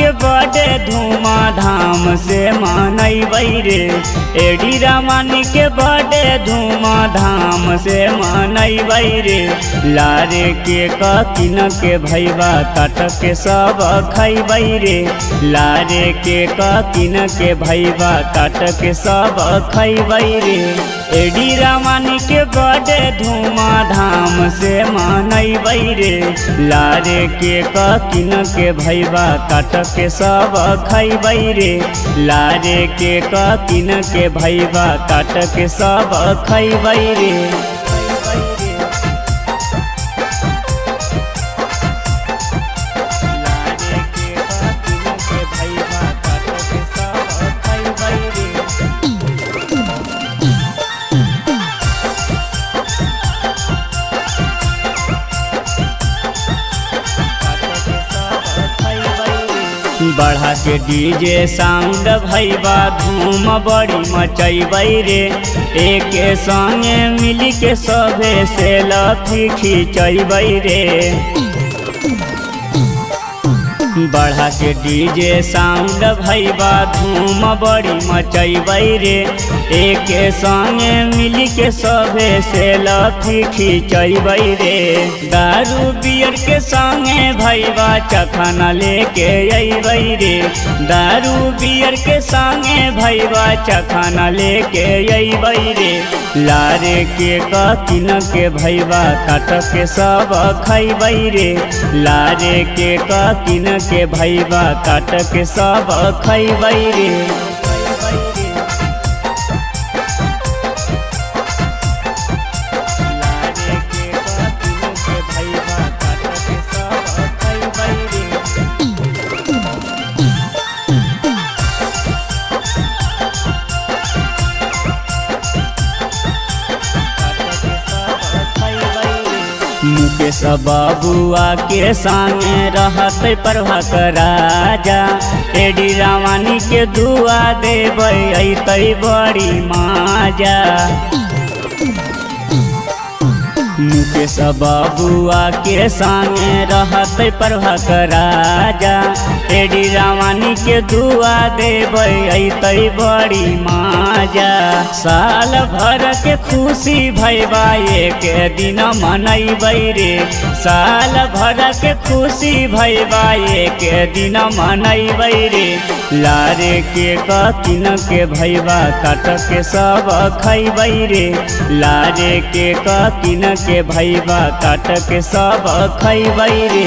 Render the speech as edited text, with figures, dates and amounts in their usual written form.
के बड़े धूमधाम से मनैबै रे। एडी रामानी के बड़े धूमधाम से मनैबै रे। लारे के किन के भैबा काट के सब खैबै रे। लारे के किन के भैबा काट के सब खैबै रे। एडी रामानी के बड़े धूमधाम से मनैबै रे। लारे के किन के भैबा काट के सब खैबै रे। लारे के किन के भैबा काट के सब खैबै रे। बढ़ा के डीजे साउंड भैबा धूम बड़ी मचैबै रे। एक संगे मिल के सभे सेल्फी खिंचैबै रे। बढ़ा के डीजे साउंड भैबा धूम बड़ी मचैबै रे। एक संगे मिल के सभे सेल्फी खिंचैबै रे। दारू बियर के संगे भैबा चखना लेके अइबै रे। दारू बियर के संगे भैबा चखना लेके अइबै रे। लारे के किन के भैबा काट के सब खैबै रे। लारे के किन के भैबा काट के सब खैबै रे। मुकेश बबुआ के संगे रहत प्रभात राजा। एडी रामानी के दुआ देबै अइतै बड़ी माजा। मुकेश बबुआ के संगे रहत प्रभात राजा। एडी रामानी के दुआ देबै अइतै बड़ी माजा। साल भर के खुशी भैबा एक दिन मनैबै रे। साल भर के खुशी भैबा एक दिन मनैबै रे। लारे के किन के भैबा काट के सब खैबै रे। लारे के किन के भैबा काट के सब खैबै रे।